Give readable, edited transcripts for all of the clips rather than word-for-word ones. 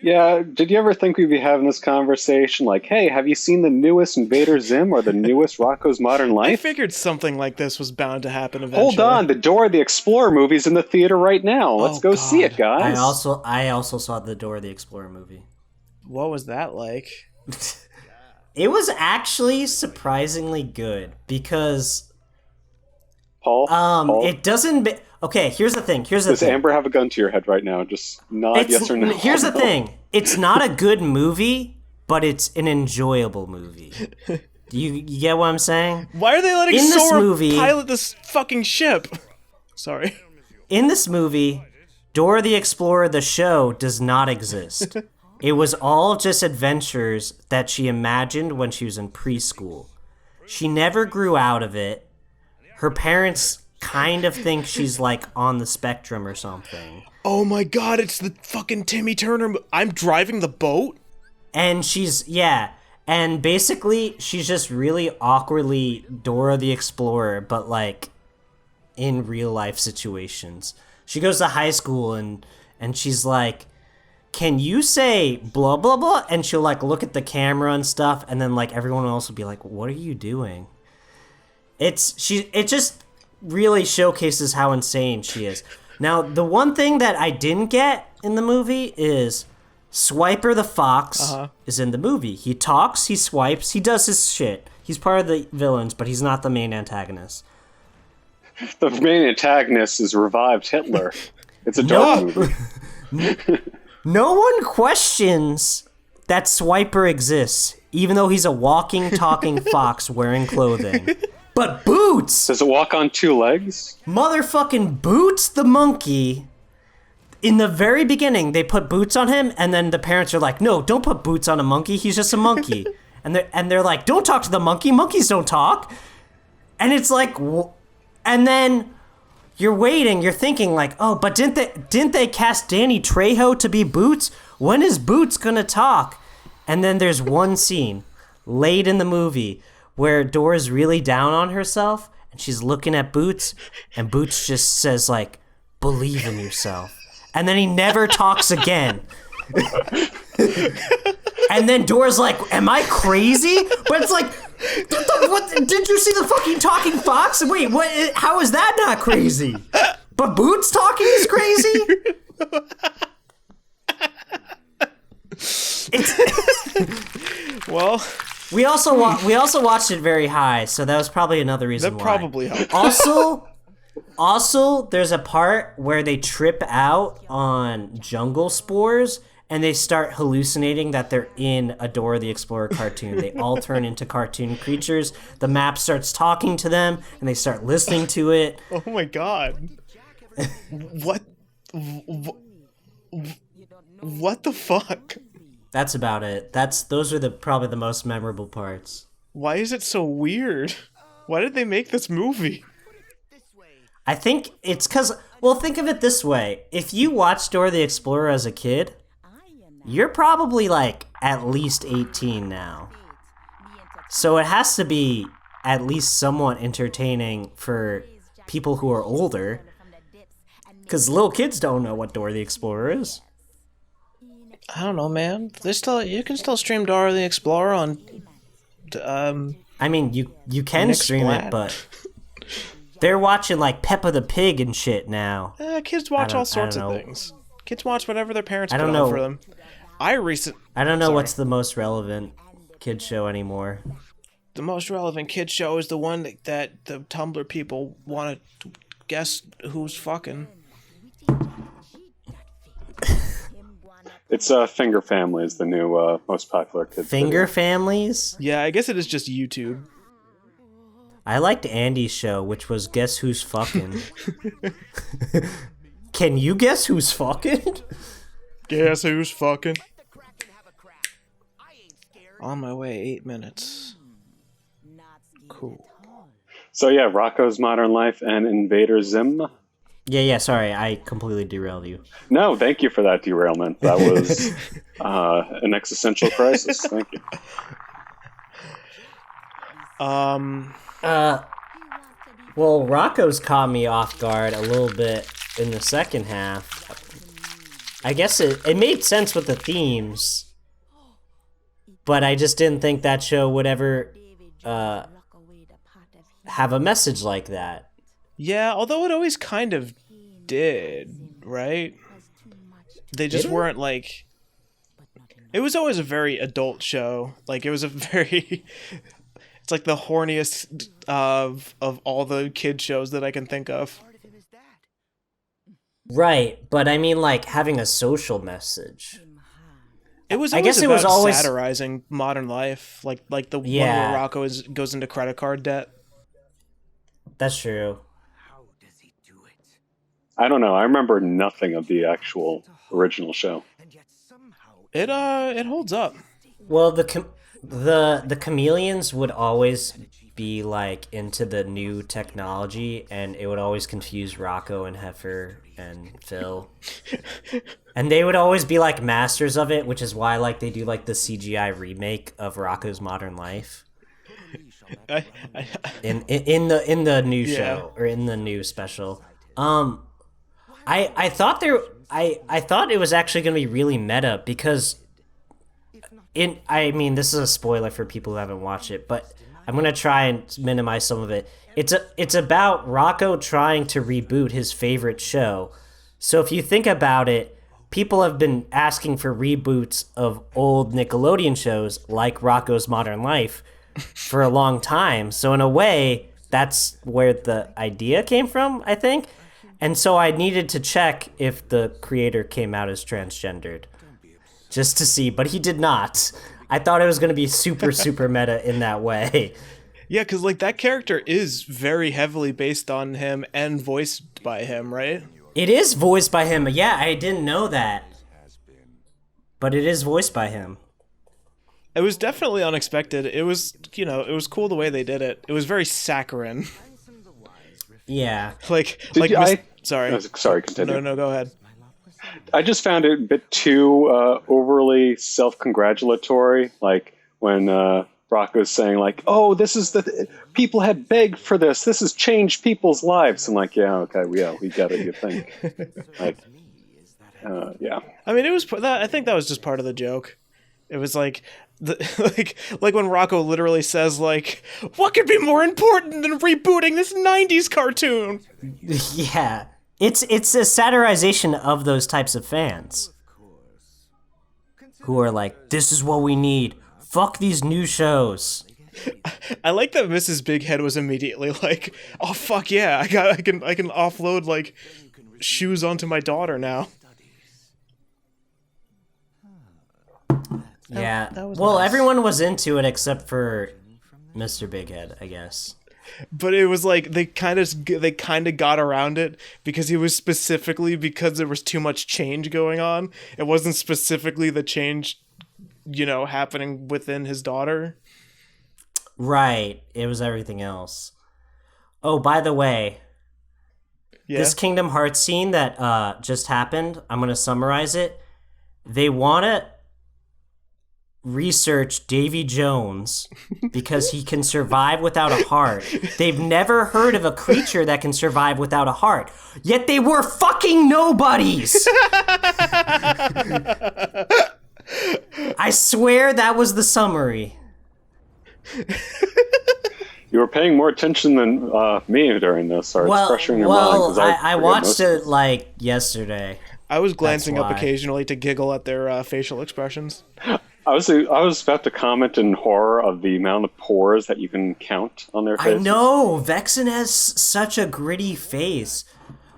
Yeah, did you ever think we'd be having this conversation like, hey, have you seen the newest Invader Zim or the newest Rocco's Modern I Life? figured something like this was bound to happen Hold eventually. on, the Dora the Explorer movie's in the theater right now. Let's Oh, go see it, God. guys. I also saw the Dora the Explorer movie. What was that like? It was actually surprisingly good because Paul? it doesn't. Okay, here's the thing. Does Amber have a gun to your head right now? Just nod yes or no. Here's the thing. It's not a good movie, but it's an enjoyable movie. You get what I'm saying? Why are they letting In this Sora movie- pilot this fucking ship? Sorry. In this movie, Dora the Explorer, the show, does not exist. It was all just adventures that she imagined when she was in preschool. She never grew out of it. Her parents kind of think she's like on the spectrum or something. Oh my god, it's the fucking Timmy Turner. I'm driving the boat? And and basically she's just really awkwardly Dora the Explorer, but like in real life situations. She goes to high school and she's like, can you say blah blah blah? And she'll like look at the camera and stuff, and then like everyone else will be like, what are you doing? It just really showcases how insane she is. Now, the one thing that I didn't get in the movie is Swiper the Fox is in the movie. He talks, he swipes, he does his shit. He's part of the villains, but he's not the main antagonist. The main antagonist is revived Hitler. It's a dark movie. No one questions that Swiper exists, even though he's a walking, talking fox wearing clothing. But Boots! Does it walk on two legs? Motherfucking Boots the monkey. In the very beginning, they put boots on him, and then the parents are like, no, don't put boots on a monkey, he's just a monkey. and they're like, don't talk to the monkey, monkeys don't talk. And it's like, and then you're waiting, you're thinking like, oh, but didn't they cast Danny Trejo to be Boots? When is Boots gonna talk? And then there's one scene late in the movie where Dora's really down on herself and she's looking at Boots, and Boots just says like, believe in yourself. And then he never talks again. And then Dora's like, am I crazy? But it's like, what? Did you see the fucking talking fox? Wait, what? How is that not crazy? But Boots talking is crazy? Well, we also watched it very high, so that was probably another reason that why. probably helped. Also, there's a part where they trip out on jungle spores and they start hallucinating that they're in a Dora the Explorer cartoon. They all turn into cartoon creatures. The map starts talking to them and they start listening to it. Oh my god. What the fuck? That's about it. Those are probably the most memorable parts. Why is it so weird? Why did they make this movie? I think it's because, well, think of it this way. If you watched Dora the Explorer as a kid, you're probably like at least 18 now. So it has to be at least somewhat entertaining for people who are older. Because little kids don't know what Dora the Explorer is. I don't know, man. You can still stream Dora the Explorer on. I mean, you can Nick stream Splat. it, but they're watching like Peppa the Pig and shit now. Kids watch all sorts of know. things. Kids watch whatever their parents I put don't on know. for them. I don't know what's the most relevant kid show anymore. The most relevant kid show is the one that the Tumblr people want to guess who's fucking. It's Finger Family is the new most popular kids Finger video. Families? Yeah, I guess it is just YouTube. I liked Andy's show, which was Guess Who's Fucking. Can you guess who's fucking? Guess who's fucking? On my way, 8 minutes. Cool. So yeah, Rocco's Modern Life and Invader Zim. Yeah, sorry, I completely derailed you. No, thank you for that derailment. That was an existential crisis. Thank you. Well, Well, Rocco's caught me off guard a little bit in the second half. I guess it made sense with the themes, but I just didn't think that show would ever have a message like that. Yeah, although it always kind of did, right? They just weren't like... It was always a very adult show. Like, it was a very... It's like the horniest of all the kid shows that I can think of. Right, but I mean, like, having a social message. It was I always guess it about was always satirizing modern life, like the one where Rocco goes into credit card debt. That's true. I don't know. I remember nothing of the actual original show. It holds up. Well, the chameleons would always be like into the new technology, and it would always confuse Rocco and Heifer and Phil. And they would always be like masters of it, which is why like they do like the CGI remake of Rocco's Modern Life. In the new show or in the new special. I thought I thought it was actually going to be really meta because I mean, this is a spoiler for people who haven't watched it, but I'm going to try and minimize some of it. It's about Rocco trying to reboot his favorite show. So if you think about it, people have been asking for reboots of old Nickelodeon shows like Rocco's Modern Life for a long time. So in a way, that's where the idea came from, I think. And so I needed to check if the creator came out as transgendered. Just to see, but he did not. I thought it was going to be super, super meta in that way. Yeah, because like that character is very heavily based on him and voiced by him, right? It is voiced by him. Yeah, I didn't know that. But it is voiced by him. It was definitely unexpected. It was, it was cool the way they did it. It was very saccharine. Yeah. Sorry, continue. No, go ahead. I just found it a bit too overly self-congratulatory. Like when Rocco's saying, like, "Oh, this is people had begged for this. This has changed people's lives." I'm like, "Yeah, okay, we get it. You think?" Like, yeah. I mean, it was. I think that was just part of the joke. It was like, like when Rocco literally says, like, "What could be more important than rebooting this '90s cartoon?" Yeah. It's a satirization of those types of fans who are like, this is what we need. Fuck these new shows. I like that Mrs. Big Head was immediately like, oh fuck yeah, I can offload like shoes onto my daughter now. Yeah. That was well, nice. Everyone was into it except for Mr. Big Head, I guess. But it was like they kind of got around it because it was specifically because there was too much change going on. It wasn't specifically the change, happening within his daughter. Right. It was everything else. Oh, by the way, this Kingdom Hearts scene that just happened, I'm going to summarize it. They want to research Davy Jones because he can survive without a heart. They've never heard of a creature that can survive without a heart. Yet they were fucking nobodies. I swear that was the summary. You were paying more attention than me during this, or it's fresher in your mind. I watched it like yesterday. I was glancing up occasionally to giggle at their facial expressions. I was about to comment in horror of the amount of pores that you can count on their faces. I know Vexen has such a gritty face,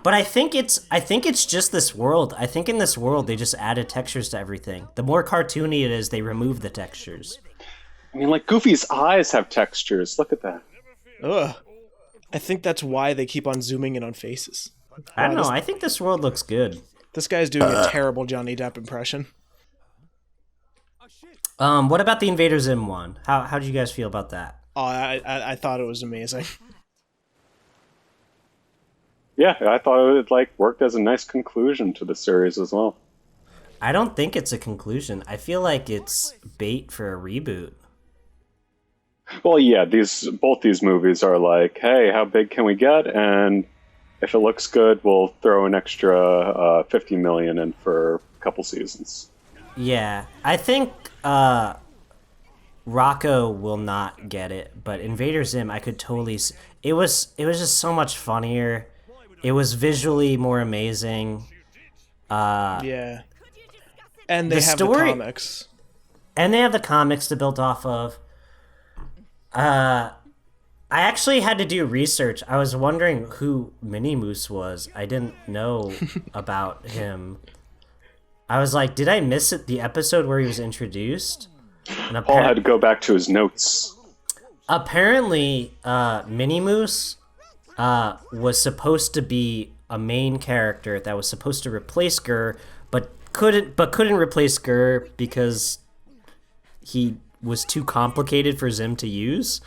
but I think it's just this world. I think in this world they just added textures to everything. The more cartoony it is, they remove the textures. I mean, like Goofy's eyes have textures. Look at that. Ugh. I think that's why they keep on zooming in on faces. I don't know. I think this world looks good. This guy's doing a terrible Johnny Depp impression. What about the Invader Zim one? How did you guys feel about that? Oh, I thought it was amazing. Yeah, I thought it worked as a nice conclusion to the series as well. I don't think it's a conclusion. I feel like it's bait for a reboot. Well, yeah, both these movies are like, hey, how big can we get? And if it looks good, we'll throw an extra 50 million in for a couple seasons. Yeah, I think Rocco will not get it, but Invader Zim, I could totally. It was just so much funnier. It was visually more amazing. Yeah. And they The have story- the comics. And they have the comics to build off of. I actually had to do research. I was wondering who Mini Moose was. I didn't know about him. I was like, did I miss it? The episode where he was introduced? And Paul had to go back to his notes. apparently, Mini Moose was supposed to be a main character that was supposed to replace Gurr, but couldn't replace Gurr because he was too complicated for Zim to use.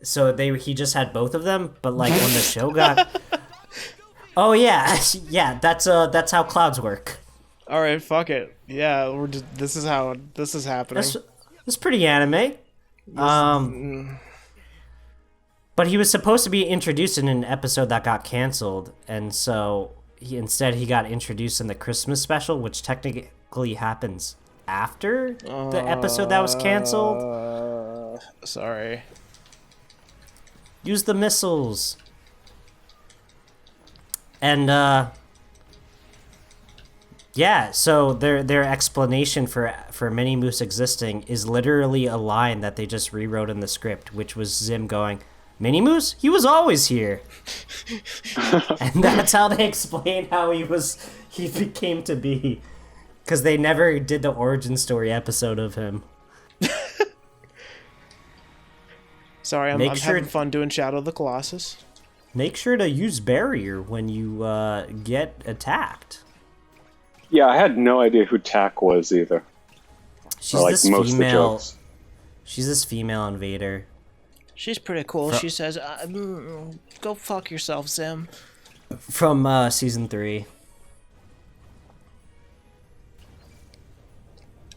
So he just had both of them. But like when the show got, oh yeah, yeah, that's how clouds work. All right, fuck it. Yeah, this is happening. It's pretty anime. But he was supposed to be introduced in an episode that got canceled, and so he got introduced in the Christmas special, which technically happens after the episode that was canceled. Sorry. Use the missiles. And yeah, so their explanation for Mini Moose existing is literally a line that they just rewrote in the script, which was Zim going, "Mini Moose? He was always here." And that's how they explain how he became to be. Because they never did the origin story episode of him. Sorry, I'm having fun doing Shadow of the Colossus. Make sure to use barrier when you get attacked. Yeah, I had no idea who Tack was either. She's Or, like, this most of the female. jokes. She's this female invader. She's pretty cool. She says, "Go fuck yourself, Zim." From season 3.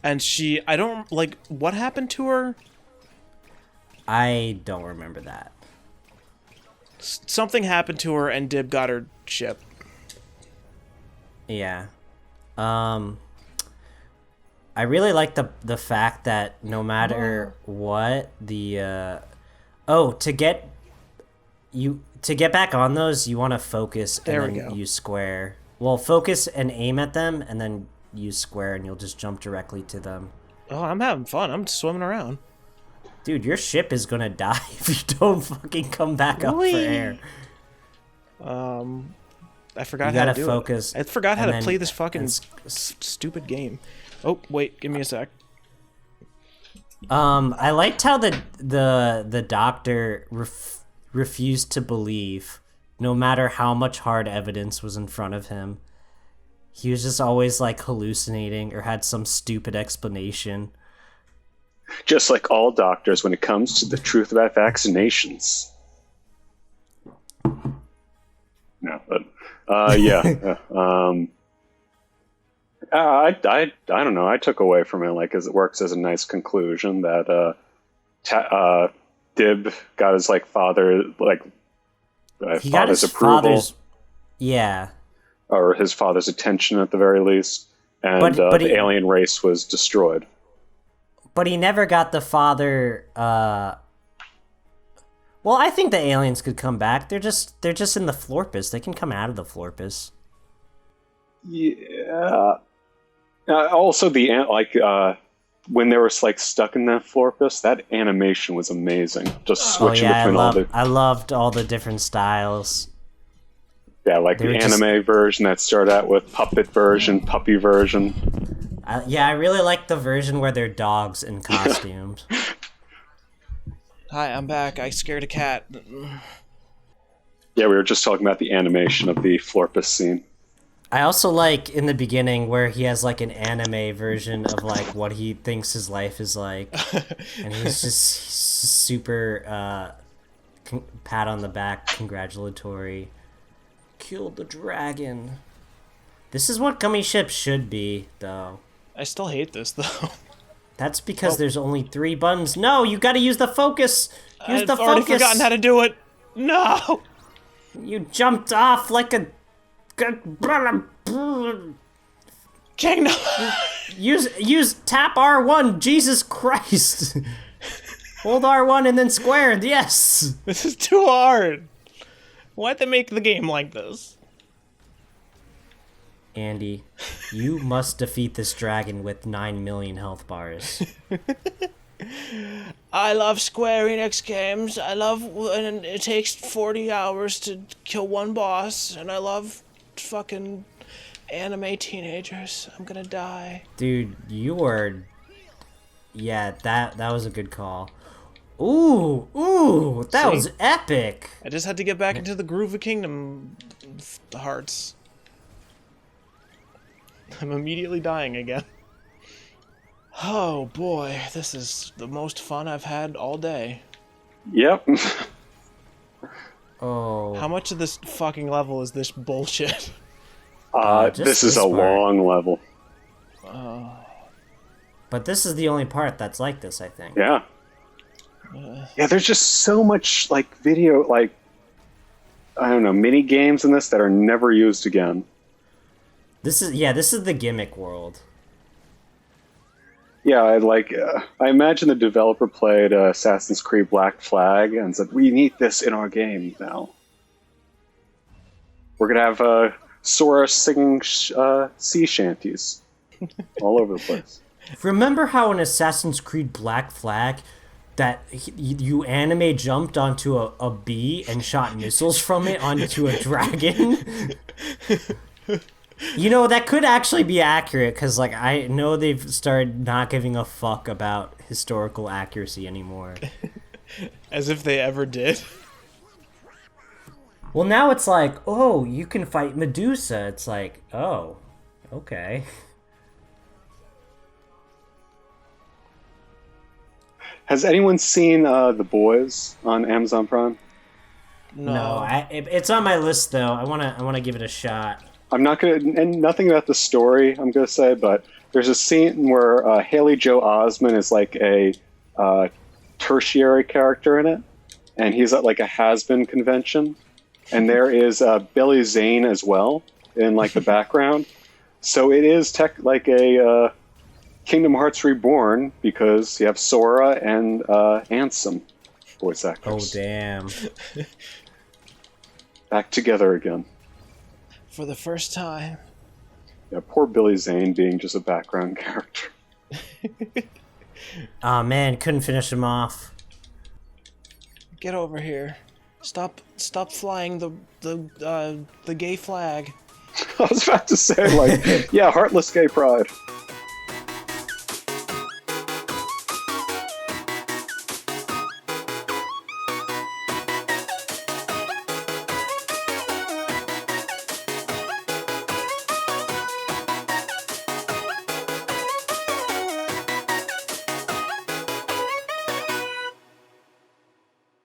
And I don't like what happened to her. I don't remember that. Something happened to her, and Dib got her ship. Yeah. I really like the fact that no matter what to get back on those, you want to focus There and we then go. use square. Well, focus and aim at them, and then use square, and you'll just jump directly to them. Oh, I'm having fun. I'm swimming around. Dude, your ship is gonna die if you don't fucking come back up for air. I forgot You how gotta to do focus, it. I forgot how and to then- play this fucking and stupid game. Oh, wait, give me a sec. I liked how the doctor refused to believe, no matter how much hard evidence was in front of him. He was just always like hallucinating or had some stupid explanation. Just like all doctors when it comes to the truth about vaccinations. No, but yeah. I don't know. I took away from it like as it works as a nice conclusion that Dib got his like father He got father's his approval father's, yeah, or his father's attention at the very least, and But the alien race was destroyed. but he never got the father. Well, I think the aliens could come back. They're just in the Florpus. They can come out of the Florpus. Yeah. Also, when they were like stuck in that Florpus, that animation was amazing. Just switching between all the I loved all the different styles. like They the were just- anime version that started out with puppet version, puppy version. I really like the version where they're dogs in costumes. Hi, I'm back. I scared a cat. Yeah, we were just talking about the animation of the Florpus scene. I also like in the beginning where he has like an anime version of like what he thinks his life is like, and he's just super pat on the back, congratulatory. Killed the dragon. This is what gummy ships should be, though. I still hate this though. That's because there's only 3 buttons. No, you gotta use the focus. Use I've the already focus. forgotten how to do it. No! You jumped off like a... Kingdom! Use tap R1. Jesus Christ. Hold R1 and then squared. Yes. This is too hard. Why'd they make the game like this? Andy, you must defeat this dragon with 9 million health bars. I love Square Enix games. I love when it takes 40 hours to kill one boss, and I love fucking anime teenagers. I'm gonna die. Dude, you are... Yeah, that was a good call. Ooh, that was epic. I just had to get back into the groove of Kingdom Hearts. I'm immediately dying again. Oh boy, this is the most fun I've had all day. Yep. Oh. How much of this fucking level is this bullshit? This is a long level. But this is the only part that's like this, I think. Yeah. Yeah, there's just so much, like, video, like, I don't know, mini games in this that are never used again. This is the gimmick world. Yeah, I imagine the developer played Assassin's Creed Black Flag and said, we need this in our game now. We're going to have Sora singing sea shanties all over the place. Remember how in Assassin's Creed Black Flag that you anime jumped onto a bee and shot missiles from it onto a dragon? You know, that could actually be accurate, because, like, I know they've started not giving a fuck about historical accuracy anymore. As if they ever did. Well, now it's like, oh, you can fight Medusa. It's like, oh, okay. Has anyone seen The Boys on Amazon Prime? No. It's on my list, though. I wanna give it a shot. I'm not gonna, and nothing about the story I'm gonna say, but there's a scene where Haley Joe Osment is like a tertiary character in it, and he's at like a has-been convention, and there is Billy Zane as well in like the background. So it is like a Kingdom Hearts Reborn, because you have Sora and Ansem voice actors. Oh damn! Back together again. For the first time. Yeah, poor Billy Zane being just a background character. Oh man, couldn't finish him off. Get over here. Stop flying the gay flag. I was about to say, like, yeah, heartless gay pride.